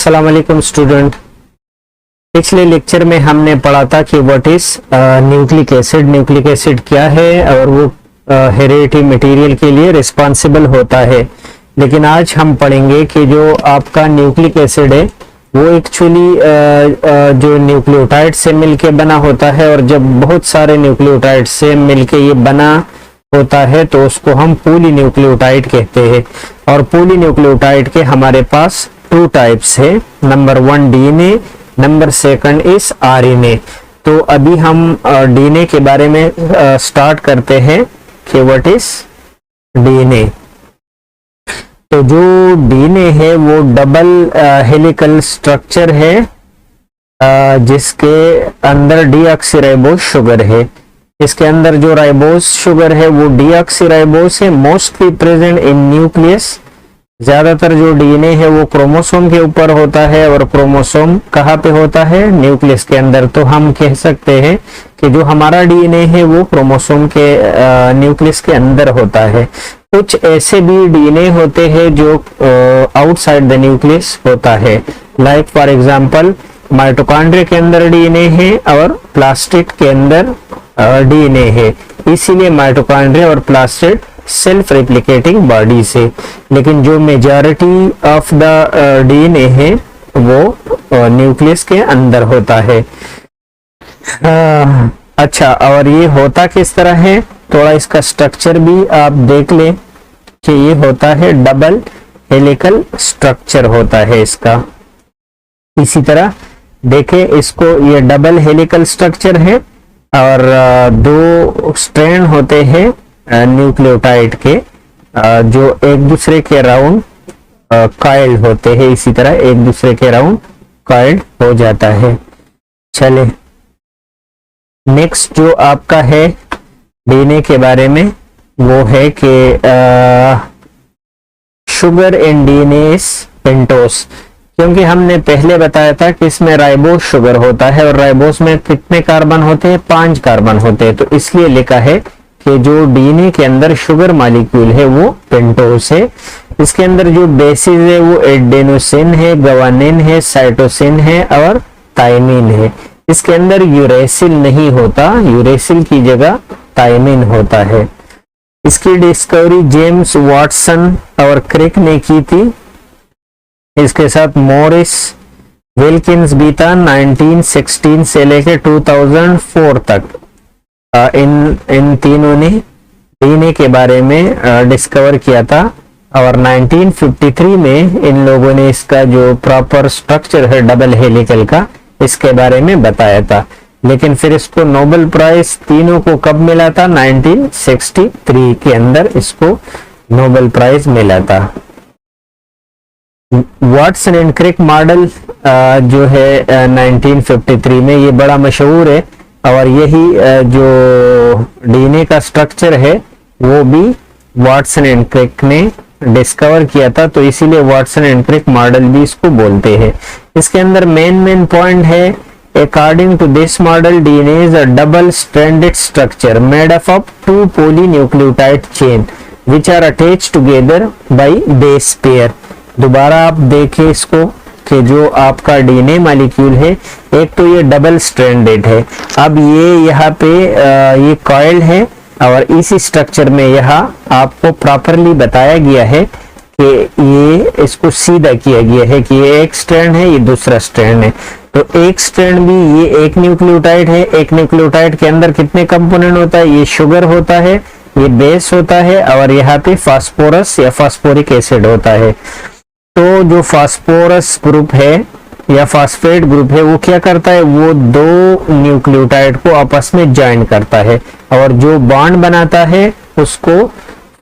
अस्सलाम वालेकुम स्टूडेंट। पिछले लेक्चर में हमने पढ़ा था कि what is nucleic acid. Nucleic acid क्या है और वो हेरेडिटरी मटेरियल के लिए रिस्पॉन्सिबल होता है। लेकिन आज हम पढ़ेंगे कि जो आपका न्यूक्लिक एसिड है वो एक्चुअली जो न्यूक्लियोटाइड से मिलके बना होता है, और जब बहुत सारे न्यूक्लियोटाइड से मिलके ये बना होता है तो उसको हम पॉलीन्यूक्लियोटाइड कहते हैं। और पॉलीन्यूक्लियोटाइड के हमारे पास टू टाइप्स है, number 1 DNA, number 2 is RNA. तो अभी हम डीएनए के बारे में स्टार्ट करते हैं कि व्हाट इज डीएनए। तो जो डीएनए है वो डबल हेलिकल स्ट्रक्चर है जिसके अंदर डीऑक्सीराइबोस शुगर है। इसके अंदर जो राइबोस शुगर है वो डीऑक्सीराइबोस है, मोस्टली प्रेजेंट इन न्यूक्लियस। ज्यादातर जो डीएनए है वो क्रोमोसोम के ऊपर होता है, और क्रोमोसोम कहाँ पे होता है? न्यूक्लियस के अंदर। तो हम कह सकते हैं कि जो हमारा डीएनए है वो क्रोमोसोम के न्यूक्लियस के अंदर होता है। कुछ ऐसे भी डीएनए होते हैं जो आउटसाइड द न्यूक्लियस होता है, लाइक फॉर एग्जांपल माइटोकॉन्ड्रिया के अंदर डीएनए है और प्लास्टिड के अंदर डीएनए है। इसीलिए माइटोकॉन्ड्रिया और प्लास्टिड सेल्फ रेप्लिकेटिंग बॉडी से। लेकिन जो मेजॉरिटी ऑफ द डीएनए है वो न्यूक्लियस के अंदर होता है। अच्छा, और ये होता किस तरह है? थोड़ा इसका स्ट्रक्चर भी आप देख लें कि ये होता है डबल हेलिकल स्ट्रक्चर होता है इसका। इसी तरह देखें इसको, ये डबल हेलिकल स्ट्रक्चर है और दो स्ट्रैंड होते हैं न्यूक्लियोटाइड के जो एक दूसरे के राउंड कॉइल्ड होते हैं। इसी तरह एक दूसरे के राउंड कॉइल्ड हो जाता है। चले नेक्स्ट जो आपका है डीएनए के बारे में वो है कि sugar in DNA is pentose. क्योंकि हमने पहले बताया था कि इसमें राइबोस शुगर होता है, और राइबोस में कितने कार्बन होते हैं? 5 कार्बन होते हैं। तो इसलिए लिखा है कि जो डीएनए के अंदर शुगर मॉलिक्यूल है वो पेंटोस है। इसके अंदर जो बेसिस है वो एडेनोसिन है, ग्वानिन है, साइटोसिन है और थायमिन है। इसके अंदर यूरेसिल नहीं होता, यूरेसिल की जगह थायमिन होता है। इसकी डिस्कवरी जेम्स वाटसन और क्रिक ने की थी। इसके साथ मॉरिस विल्किंस भी था 1916 से लेकर 2004 तक। इन तीनों ने डीएनए के बारे में डिस्कवर किया था, और 1953 में इन लोगों ने इसका जो प्रॉपर स्ट्रक्चर है डबल हेलिकल का, इसके बारे में बताया था। लेकिन फिर इसको नोबेल प्राइज तीनों को कब मिला था? 1963 के अंदर इसको नोबेल प्राइज मिला था। वाटसन एंड क्रिक मॉडल जो है 1953 में, ये बड़ा मशहूर है, और यही जो डीएनए का स्ट्रक्चर है वो भी वाटसन एंड क्रिक ने डिस्कवर किया था। तो इसीलिए वाटसन एंड क्रिक मॉडल भी इसको बोलते हैं। इसके अंदर मेन पॉइंट है, according to this model DNA is a double stranded structure made up of 2 polynucleotide chain which are attached together by base pair. दोबारा आप देखें इसको कि जो आपका डीएनए मॉलिक्यूल है, एक तो ये डबल स्ट्रैंडेड है। अब ये यहाँ पे ये कॉइल्ड है, और इसी स्ट्रक्चर में यहाँ आपको प्रॉपरली बताया गया है कि ये इसको सीधा किया गया है कि ये एक स्ट्रैंड है, ये दूसरा स्ट्रैंड है। तो एक स्ट्रैंड भी, ये एक न्यूक्लियोटाइड है। एक न्यूक्लियोटाइड के अंदर कितने कंपोनेंट होता है? ये शुगर होता है, ये बेस होता है, और यहाँ पे फास्फोरस या फास्फोरिक एसिड होता है। तो जो फास्फोरस ग्रुप है या फास्फेट ग्रुप है वो क्या करता है? वो दो न्यूक्लियोटाइड को आपस में ज्वाइन करता है, और जो बॉन्ड बनाता है उसको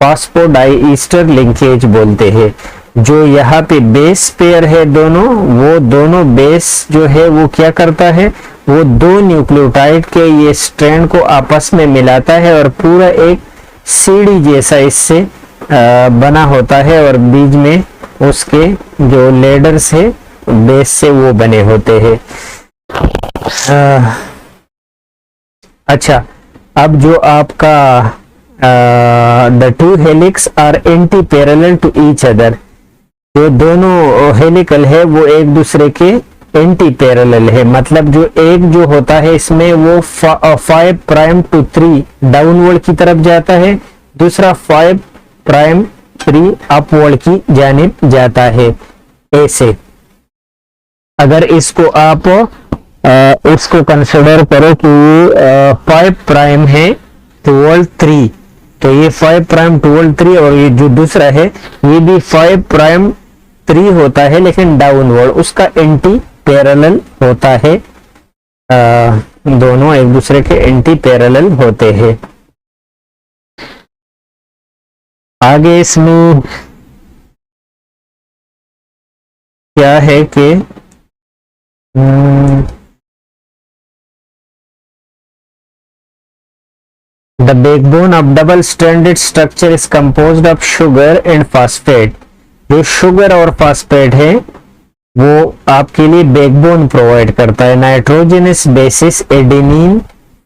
फास्फोडाइईस्टर लिंकेज बोलते हैं। जो यहाँ पे बेस पेयर है दोनों, वो दोनों बेस जो है वो क्या करता है? वो दो न्यूक्लियोटाइड के ये स्ट्रैंड को आपस में मिलाता है, और पूरा एक सीढ़ी जैसा इससे बना होता है, और बीच में उसके जो लेडर्स है बेस से वो बने होते हैं। अच्छा, अब जो आपका the two helix are anti-parallel to each other. जो दोनों हेलिकल है वो एक दूसरे के एंटी पैरेलल है, मतलब जो एक जो होता है इसमें वो 5 प्राइम टू 3 डाउनवर्ड की तरफ जाता है, दूसरा 5 प्राइम 3 अपवर्ड की जानिब जाता है। ऐसे अगर इसको आप उसको कंसिडर करो कि 5 प्राइम है टुवर्ड 3, तो ये 5 प्राइम टुवर्ड 3, और ये जो दूसरा है ये भी 5 प्राइम 3 होता है लेकिन डाउनवर्ड, उसका एंटी पैरेलल होता है। दोनों एक दूसरे के एंटी पैरेलल होते हैं। आगे इसमें क्या है कि The backbone of double-stranded structure is composed of sugar and phosphate। जो शुगर और फास्फेट है वो आपके लिए बैकबोन प्रोवाइड करता है। Nitrogenous bases adenine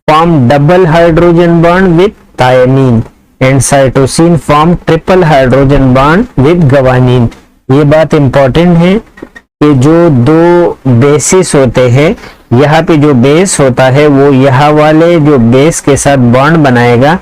form double hydrogen bond with thymine and cytosine form triple hydrogen bond with guanine. ये बात इंपॉर्टेंट है कि जो दो बेसिस होते हैं, यहाँ पे जो बेस होता है वो यहाँ वाले जो बेस के साथ बॉन्ड बनाएगा,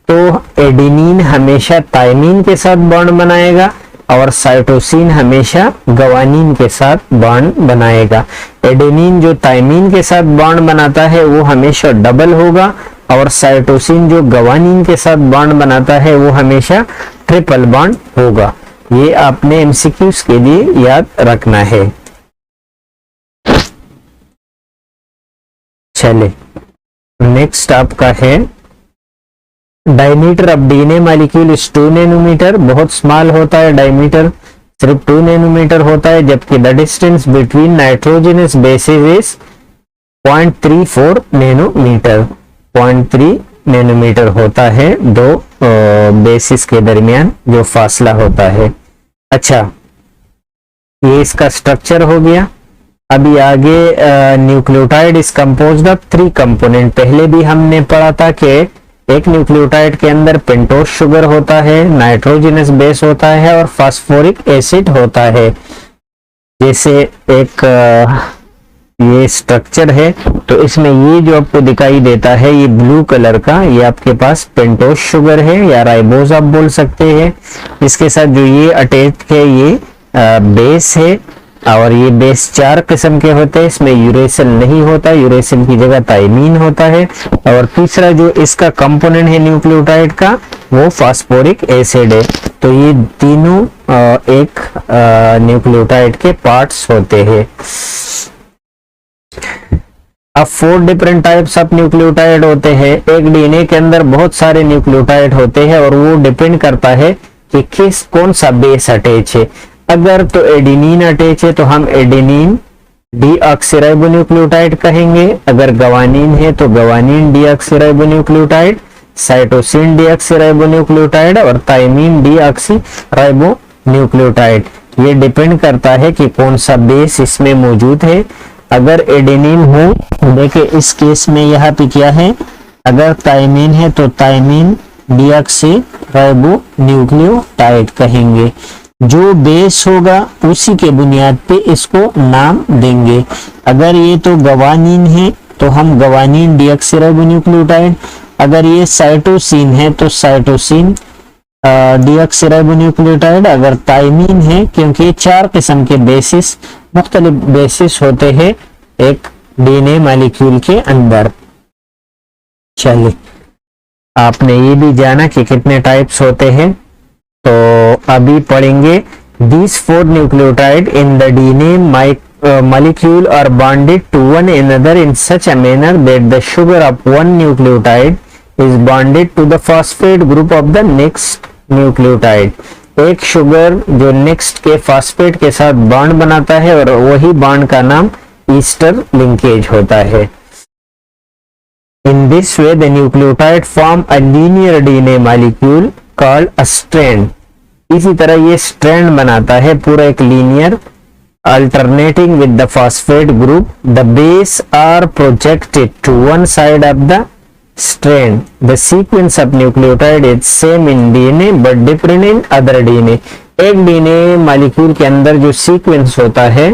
तो एडेनिन हमेशा थायमीन के साथ बॉन्ड बनाएगा और साइटोसिन हमेशा गवानीन के साथ बॉन्ड बनाएगा। एडेनिन जो थायमीन के साथ बॉन्ड बनाता है वो हमेशा डबल होगा, और साइटोसिन जो गवानीन के साथ बॉन्ड बनाता है वो हमेशा ट्रिपल बॉन्ड होगा। ये आपने एमसीक्यूज के लिए याद रखना है। चले नेक्स्ट आपका है diameter of DNA molecule is 2 nanometre. बहुत स्मॉल होता है, डायमीटर सिर्फ 2 नैनोमीटर होता है, जबकि the distance between nitrogenous bases is 0.34 nanometre. 0.3 nanometre होता है दो बेसिस के दरमियान जो फासला होता है। अच्छा, ये इसका स्ट्रक्चर हो गया। अभी आगे nucleotide is composed of 3 component. पहले भी हमने पढ़ा था कि एक न्यूक्लियोटाइड के अंदर पेंटोस शुगर होता है, नाइट्रोजनस बेस होता है और फास्फोरिक एसिड होता है। जैसे एक ये स्ट्रक्चर है, तो इसमें ये जो आपको दिखाई देता है ये ब्लू कलर का, ये आपके पास पेंटोस शुगर है या राइबोज आप बोल सकते हैं। इसके साथ जो ये अटैच है ये बेस है, और ये बेस 4 किस्म के होते हैं। इसमें यूरेसिल नहीं होता, यूरेसिल की जगह थायमीन होता है। और तीसरा जो इसका कंपोनेंट है न्यूक्लियोटाइड का वो फास्फोरिक एसिड है। तो ये तीनों एक न्यूक्लियोटाइड के पार्ट्स होते हैं। अब 4 डिफरेंट टाइप्स ऑफ न्यूक्लियोटाइड होते हैं। एक डीएनए के अंदर बहुत सारे न्यूक्लियोटाइड होते हैं और वो डिपेंड करता है कि कौन सा बेस अटैच है। अगर तो एडेनिन अटैच है तो हम एडेनिन डीऑक्सीराइबोन्यूक्लियोटाइड कहेंगे। अगर गवानीन है तो गवानीन डीऑक्सीराइबोन्यूक्लियोटाइड, साइटोसिन डीऑक्सीराइबोन्यूक्लियोटाइड और थायमीन डीऑक्सीराइबोन्यूक्लियोटाइड। ये डिपेंड करता है कि कौन सा बेस इसमें मौजूद है। अगर एडेनिन हो, देखिए इस केस में यहाँ पे क्या है, अगर थायमीन है तो थायमीन डीऑक्सीराइबोन्यूक्लियोटाइड कहेंगे। जो बेस होगा उसी के बुनियाद पे इसको नाम देंगे। अगर ये तो गवानीन है तो हम गवानीन डीऑक्सीराइबोन्यूक्लियोटाइड, अगर ये साइटोसिन है तो साइटोसिन डीऑक्सीराइबोन्यूक्लियोटाइड, अगर थायमीन है, क्योंकि 4 किस्म के बेसिस मुख्तलिफ बेसिस होते हैं एक डीएनए मॉलिक्यूल के अंदर। चलिए, आपने ये भी जाना कि कितने टाइप्स होते हैं, तो अभी पढ़ेंगे। These 4 nucleotide in the DNA molecule are bonded to one another in such a manner that the sugar of one nucleotide is bonded to the phosphate group of the next nucleotide। एक sugar जो next के phosphate के साथ bond बनाता है और वही bond का नाम ईस्टर लिंकेज होता है। In this way the nucleotide form a linear DNA molecule called a strand। इसी तरह ये स्ट्रैंड बनाता है पूरा एक linear, alternating with the phosphate group। The base are projected to one side of the strand। The sequence of nucleotide is same in DNA but different in other DNA। एक DNA molecule के अंदर जो sequence होता है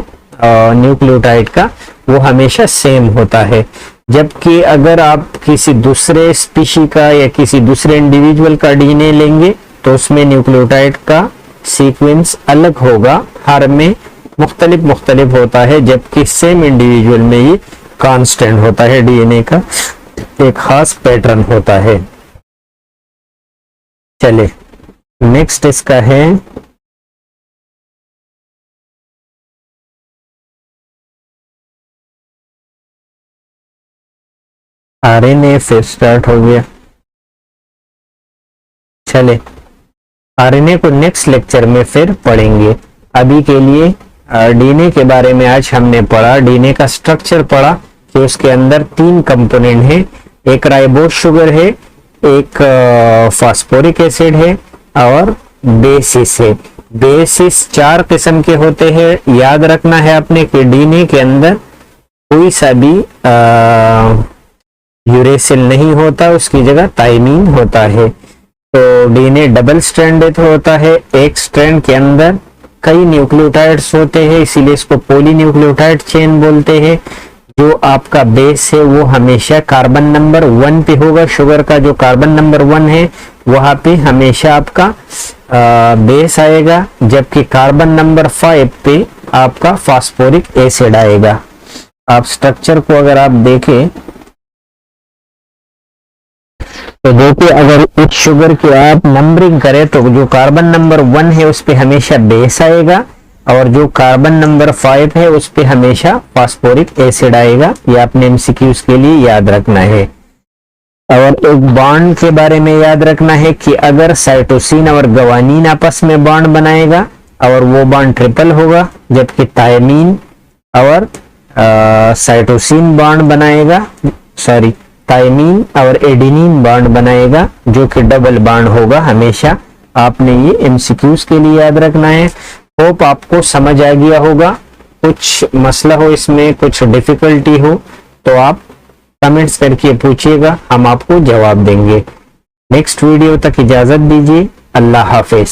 nucleotide का, वो हमेशा same होता है। जबकि अगर आप किसी दूसरे स्पीशी का या किसी दूसरे इंडिविजुअल का डीएनए लेंगे तो उसमें न्यूक्लियोटाइड का सीक्वेंस अलग होगा, हर में मुख्तलिफ होता है, जबकि सेम इंडिविजुअल में ये कांस्टेंट होता है, डीएनए का एक खास पैटर्न होता है। चले नेक्स्ट इसका है आरएनए, फिर स्टार्ट हो गया। चले आरएनए को नेक्स्ट लेक्चर में फिर पढ़ेंगे। अभी के लिए डीएनए के बारे में आज हमने पढ़ा, डीएनए का स्ट्रक्चर पढ़ा कि उसके अंदर 3 कंपोनेंट है, एक राइबोस शुगर है, एक फास्फोरिक एसिड है और बेसिस है। बेसिस 4 किस्म के होते हैं। याद रखना है आपने कि डीएनए के अंदर कोई सा भी यूरेसिल नहीं होता, उसकी जगह थायमीन होता है। तो डीएनए डबल स्ट्रैंडेड होता है, एक स्ट्रैंड के अंदर कई न्यूक्लियोटाइड्स होते हैं, इसीलिए इसको पॉलीन्यूक्लियोटाइड चेन बोलते हैं। जो आपका बेस है वो हमेशा कार्बन नंबर 1 पे होगा, शुगर का जो कार्बन नंबर 1 है वहां पे हमेशा आपका बेस आएगा, जबकि कार्बन नंबर 5 पे आपका फास्फोरिक एसिड आएगा। आप स्ट्रक्चर को अगर आप देखें तो देखिए, अगर इस शुगर की आप नंबरिंग करें तो जो कार्बन नंबर 1 है उस पे हमेशा बेस आएगा और जो कार्बन नंबर 5 है उस पे हमेशा फास्फोरिक एसिड आएगा। ये आपने एमसीक्यूज के लिए याद रखना है। और एक बॉन्ड के बारे में याद रखना है कि अगर साइटोसिन और गवानीन आपस में बॉन्ड बनाएगा और वो बॉन्ड ट्रिपल होगा, जबकि थायमीन और साइटोसिन बॉन्ड बनाएगा, सॉरी थायमीन और एडेनिन बॉन्ड बनाएगा जो कि डबल बॉन्ड होगा हमेशा। आपने ये एमसीक्यूज के लिए याद रखना है। होप आपको समझ आ गया होगा। कुछ मसला हो इसमें, कुछ डिफिकल्टी हो तो आप कमेंट्स करके पूछिएगा, हम आपको जवाब देंगे। नेक्स्ट वीडियो तक इजाजत दीजिए। अल्लाह हाफिज।